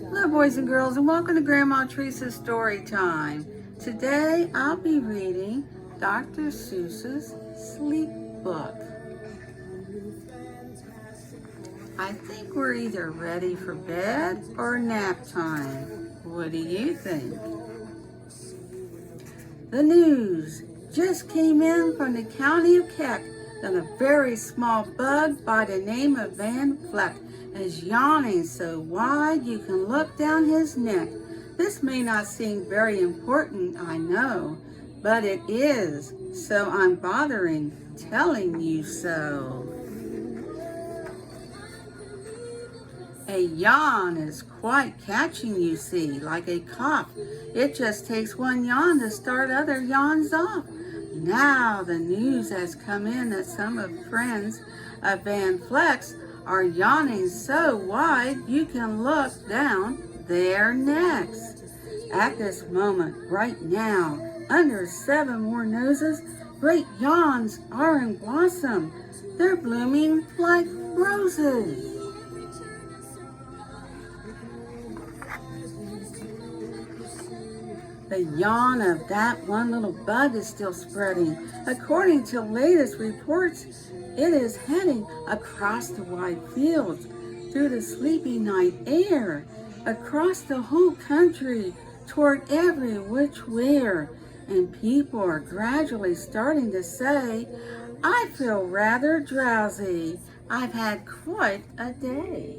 Hello boys and girls, and welcome to Grandma Teresa's Story Time. Today I'll be reading Dr. Seuss's Sleep Book. I think we're either ready for bed or nap time. What do you think? The news just came in from the county of Keck that a very small bug by the name of Van Vleck is yawning so wide you can look down his neck. This may not seem very important, I know, but it is, so I'm bothering telling you so. A yawn is quite catching, you see, like a cough. It just takes one yawn to start other yawns off. Now the news has come in that some of friends of Van Vleck's are yawning so wide you can look down their necks. At this moment, right now, under 7 more noses, great yawns are in blossom. They're blooming like roses. The yawn of that one little bug is still spreading. According to latest reports, it is heading across the wide fields, through the sleepy night air, across the whole country, toward every which where. And people are gradually starting to say, I feel rather drowsy. I've had quite a day.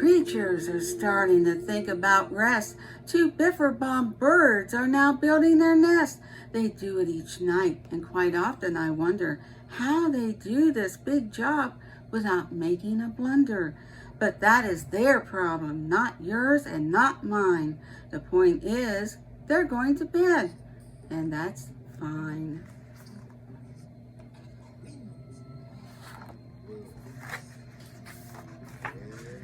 Creatures are starting to think about rest. 2 biffer-bomb birds are now building their nest. They do it each night, and quite often I wonder how they do this big job without making a blunder. But that is their problem, not yours and not mine. The point is, they're going to bed, and that's fine.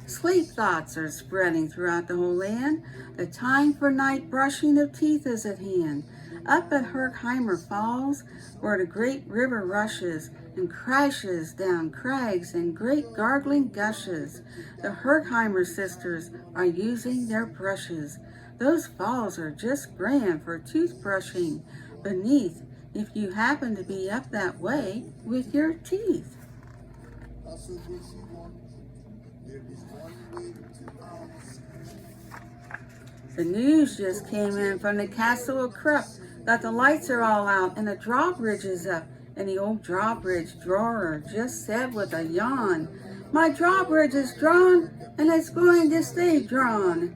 Sleep thoughts are spreading throughout the whole land. The time for night brushing of teeth is at hand. Up at Herkheimer Falls, where the great river rushes and crashes down crags in great gargling gushes, the Herkheimer sisters are using their brushes. Those falls are just grand for toothbrushing beneath, if you happen to be up that way with your teeth. The news just came in from the castle of Krupp that the lights are all out and the drawbridge is up. And the old drawbridge drawer just said with a yawn, my drawbridge is drawn and it's going to stay drawn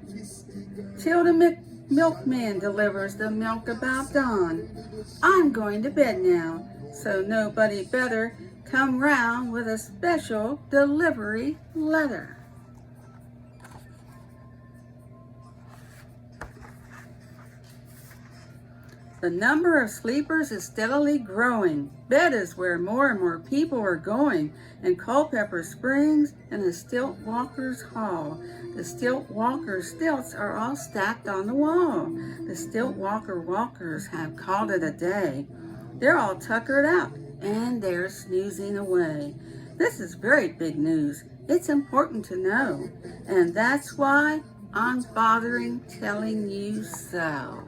till the milkman delivers the milk about dawn. I'm going to bed now, so nobody better come round with a special delivery letter. The number of sleepers is steadily growing. Bed is where more and more people are going. In Culpeper Springs and the Stilt Walkers Hall. The Stilt Walker stilts are all stacked on the wall. The Stilt Walker walkers have called it a day. They're all tuckered out and they're snoozing away. This is very big news. It's important to know. And that's why I'm bothering telling you so.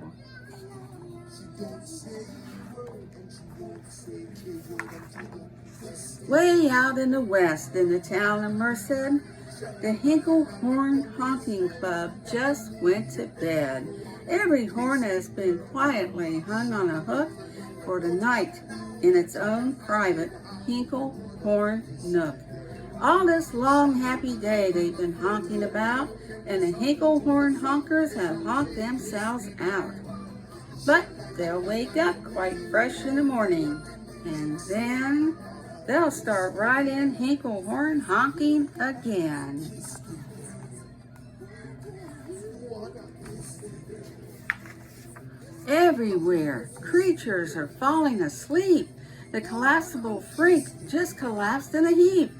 Way out in the west, in the town of Merced, the Hinkle Horn Honking Club just went to bed. Every horn has been quietly hung on a hook for the night in its own private Hinkle Horn Nook. All this long happy day they've been honking about, and the Hinkle Horn Honkers have honked themselves out. But they'll wake up quite fresh in the morning, and then they'll start right in Hinkle Horn honking again. Everywhere, creatures are falling asleep. The collapsible Frink just collapsed in a heap.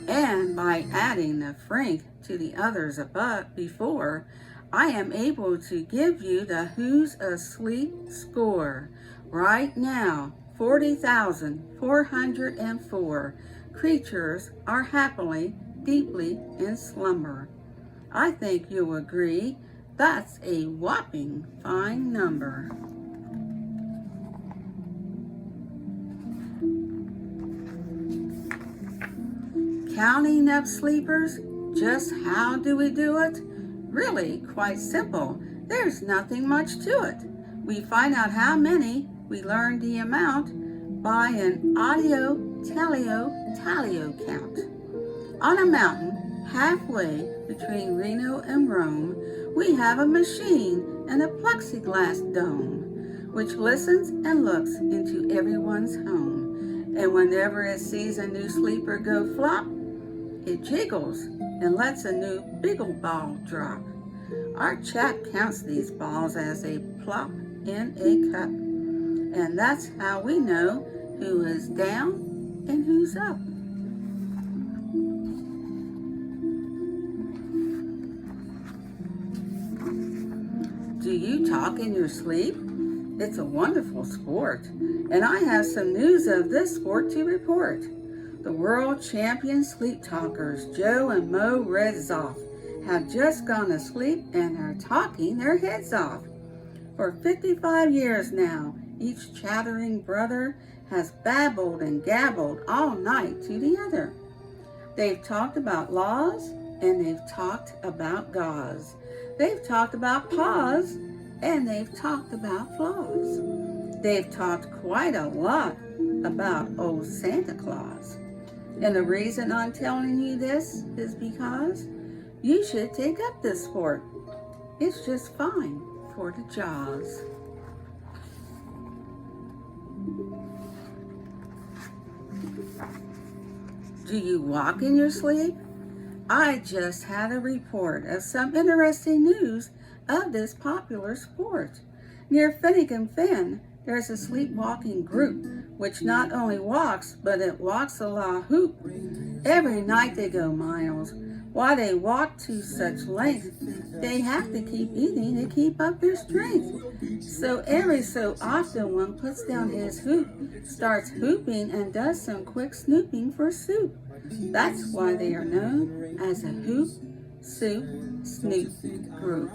And by adding the Frink to the others above before, I am able to give you the Who's Asleep score. Right now, 40,404 creatures are happily, deeply in slumber. I think you'll agree that's a whopping fine number. Counting up sleepers, just how do we do it? Really quite simple. There's nothing much to it. We find out how many, we learn the amount by an audio-talio count. On a mountain halfway between Reno and Rome, we have a machine and a plexiglass dome, which listens and looks into everyone's home. And whenever it sees a new sleeper go flop, it jiggles and lets a new biggle ball drop. Our chat counts these balls as they plop in a cup. And that's how we know who is down and who's up. Do you talk in your sleep? It's a wonderful sport, and I have some news of this sport to report. The world champion sleep talkers, Joe and Mo Redzoff, have just gone to sleep and are talking their heads off. For 55 years now, each chattering brother has babbled and gabbled all night to the other. They've talked about laws and they've talked about gauze. They've talked about paws and they've talked about flaws. They've talked quite a lot about old Santa Claus. And the reason I'm telling you this is because you should take up this sport. It's just fine for the jaws. Do you walk in your sleep? I just had a report of some interesting news of this popular sport. Near Finnegan Fen, there's a sleepwalking group which not only walks, but it walks a la hoop. Every night they go miles. While they walk to such length, they have to keep eating to keep up their strength. So every so often one puts down his hoop, starts hooping, and does some quick snooping for soup. That's why they are known as a hoop, soup, snoop group.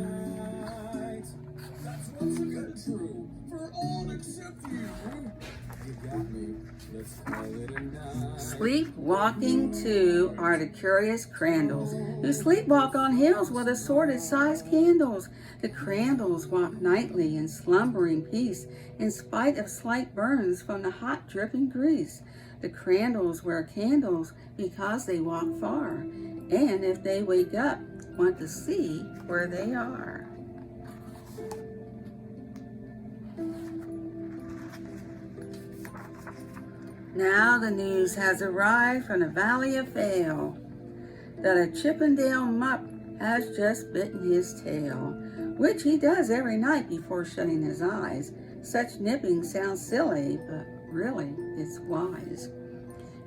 Sleepwalking too are the curious crandles who sleepwalk on hills with assorted sized candles. The crandles walk nightly in slumbering peace in spite of slight burns from the hot dripping grease. The crandles wear candles because they walk far, and if they wake up, want to see where they are. Now the news has arrived from the Valley of Fail that a Chippendale mupp has just bitten his tail, which he does every night before shutting his eyes. Such nipping sounds silly, but really it's wise.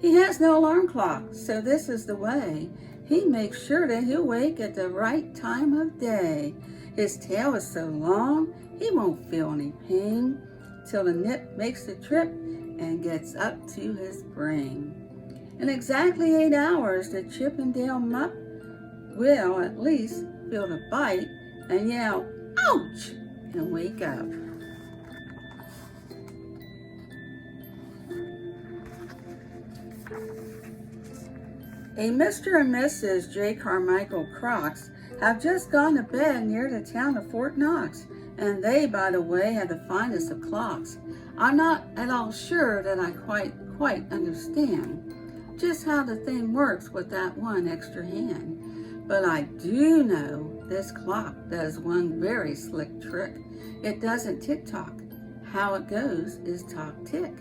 He has no alarm clock, so this is the way. He makes sure that he'll wake at the right time of day. His tail is so long, he won't feel any pain till the nip makes the trip and gets up to his brain. In exactly 8 hours, the Chippendale mupp will at least feel the bite and yell, "Ouch!" and wake up. A Mr. and Mrs. J. Carmichael Crocs have just gone to bed near the town of Fort Knox, and they, by the way, have the finest of clocks. I'm not at all sure that I quite understand just how the thing works with that one extra hand. But I do know this clock does one very slick trick. It doesn't tick-tock. How it goes is talk-tick.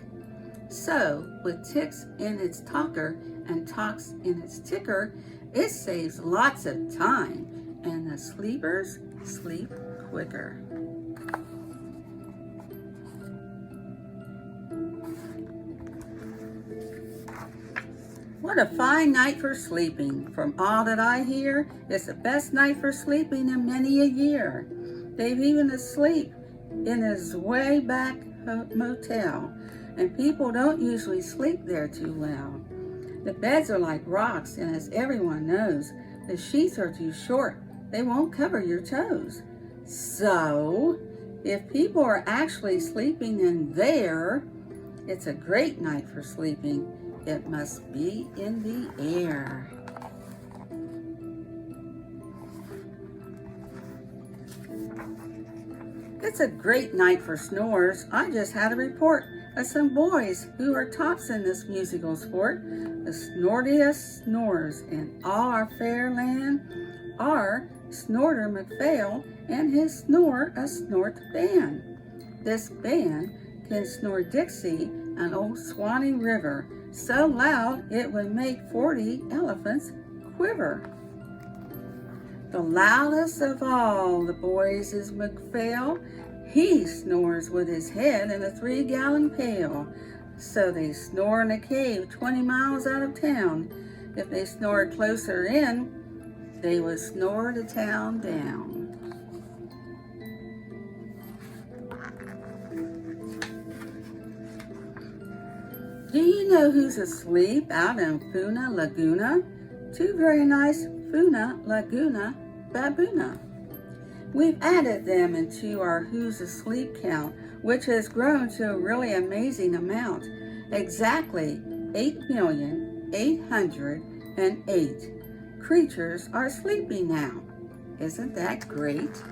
So, with ticks in its talker and talks in its ticker, it saves lots of time, and the sleepers sleep quicker. What a fine night for sleeping. From all that I hear, it's the best night for sleeping in many a year. They've even asleep in his way back motel. and people don't usually sleep there too well. The beds are like rocks, and as everyone knows, the sheets are too short. They won't cover your toes. So, if people are actually sleeping in there, it's a great night for sleeping. It must be in the air. It's a great night for snores. I just had a report of some boys who are tops in this musical sport. The snortiest snores in all our fair land are Snorter McPhail and his Snore a Snort band. This band can snore Dixie and Old Swanee River so loud it would make 40 elephants quiver. The loudest of all the boys is McPhail. He snores with his head in a 3-gallon pail. So they snore in a cave 20 miles out of town. If they snored closer in, they would snore the town down. Do you know who's asleep out in Funa Laguna? Two very nice Funa Laguna baboona. We've added them into our Who's Asleep count, which has grown to a really amazing amount. Exactly 8,808 creatures are sleeping now. Isn't that great?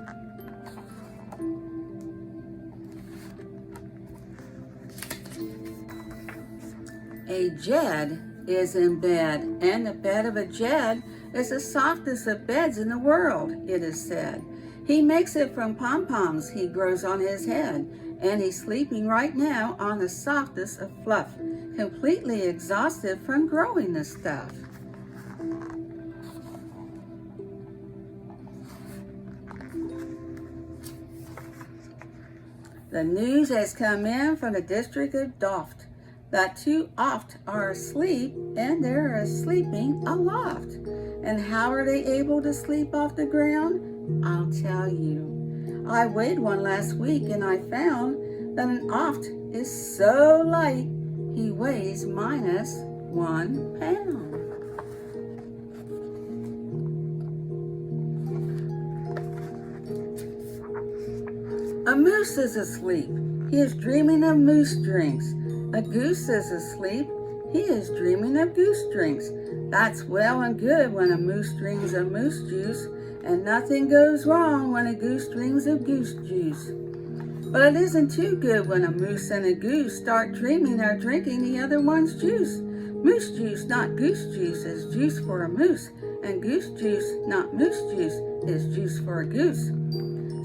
A jed is in bed, and the bed of a jed is the softest of beds in the world, it is said. He makes it from pom-poms he grows on his head, and he's sleeping right now on the softest of fluff, completely exhausted from growing the stuff. The news has come in from the district of Doft that 2 oft are asleep, and they're sleeping aloft. And how are they able to sleep off the ground? I'll tell you. I weighed one last week, and I found that an oft is so light he weighs minus 1 pound. A moose is asleep. He is dreaming of moose drinks. A goose is asleep. He is dreaming of goose drinks. That's well and good when a moose dreams of moose juice, and nothing goes wrong when a goose dreams of goose juice. But it isn't too good when a moose and a goose start dreaming they're drinking the other one's juice. Moose juice, not goose juice, is juice for a moose, and goose juice, not moose juice, is juice for a goose.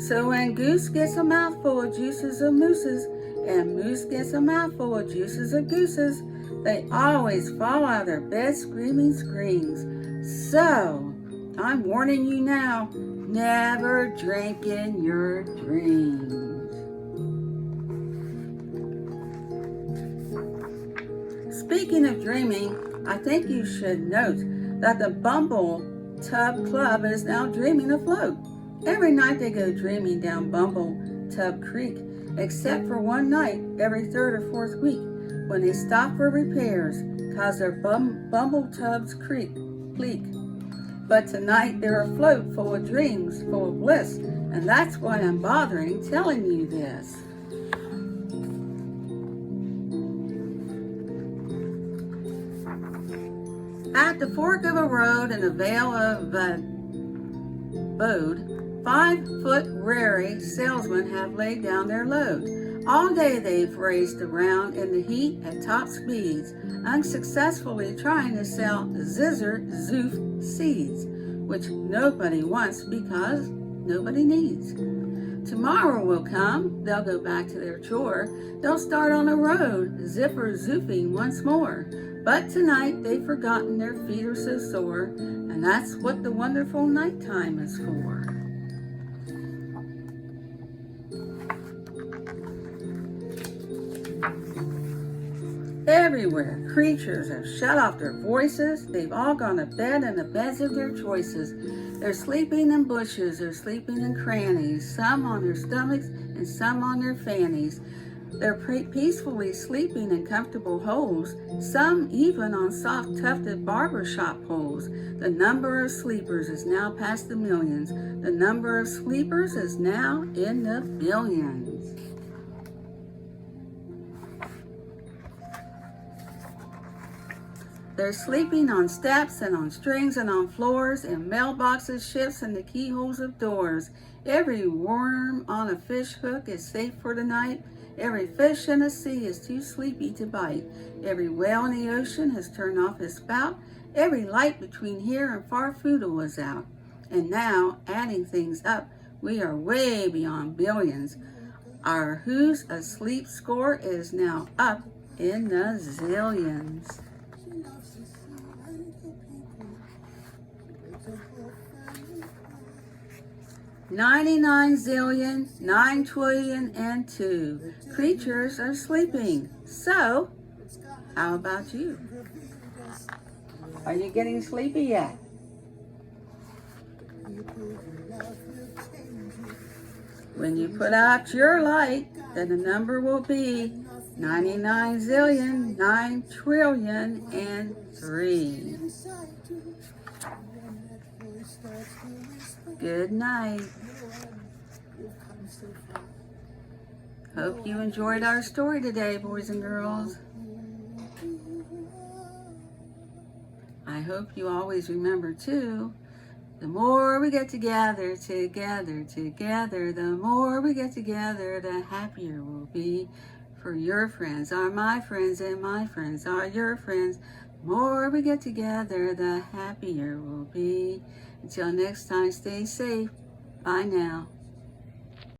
So when goose gets a mouthful of juices of mooses, and moose gets a mouthful of juices of gooses, they always fall out of their bed screaming screams. So, I'm warning you now, never drink in your dreams. Speaking of dreaming, I think you should note that the Bumble Tub Club is now dreaming afloat. Every night they go dreaming down Bumble Tub Creek, except for one night every 3rd or 4th week when they stop for repairs cause their Bumble Tubs leak. But tonight they're afloat full of dreams, full of bliss, and that's why I'm bothering telling you this. At the fork of a road in the Vale of Bode, 5-foot rary salesmen have laid down their load. All day they've raced around in the heat at top speeds, unsuccessfully trying to sell zizzer zoof seeds, which nobody wants because nobody needs. Tomorrow will come, they'll go back to their chore, they'll start on the road, zipper zoofing once more. But tonight they've forgotten their feet are so sore, and that's what the wonderful nighttime is for. Everywhere, creatures have shut off their voices. They've all gone to bed in the beds of their choices. They're sleeping in bushes, they're sleeping in crannies, some on their stomachs and some on their fannies. They're peacefully sleeping in comfortable holes, some even on soft tufted barbershop poles. The number of sleepers is now past the millions. The number of sleepers is now in the billions. They're sleeping on steps and on strings and on floors, in mailboxes, ships, and the keyholes of doors. Every worm on a fish hook is safe for the night. Every fish in the sea is too sleepy to bite. Every whale in the ocean has turned off his spout. Every light between here and Farfoodle is out. And now, adding things up, we are way beyond billions. Our Who's Asleep score is now up in the zillions. 99 zillion, 9 trillion, and 2 creatures are sleeping. So, how about you? Are you getting sleepy yet? When you put out your light, then the number will be 99 zillion, 9 trillion, and 3. Good night. Hope you enjoyed our story today, boys and girls. I hope you always remember, too, the more we get together, the more we get together, the happier we'll be. For your friends are my friends, and my friends are your friends. The more we get together, the happier we'll be. Until next time, stay safe. Bye now.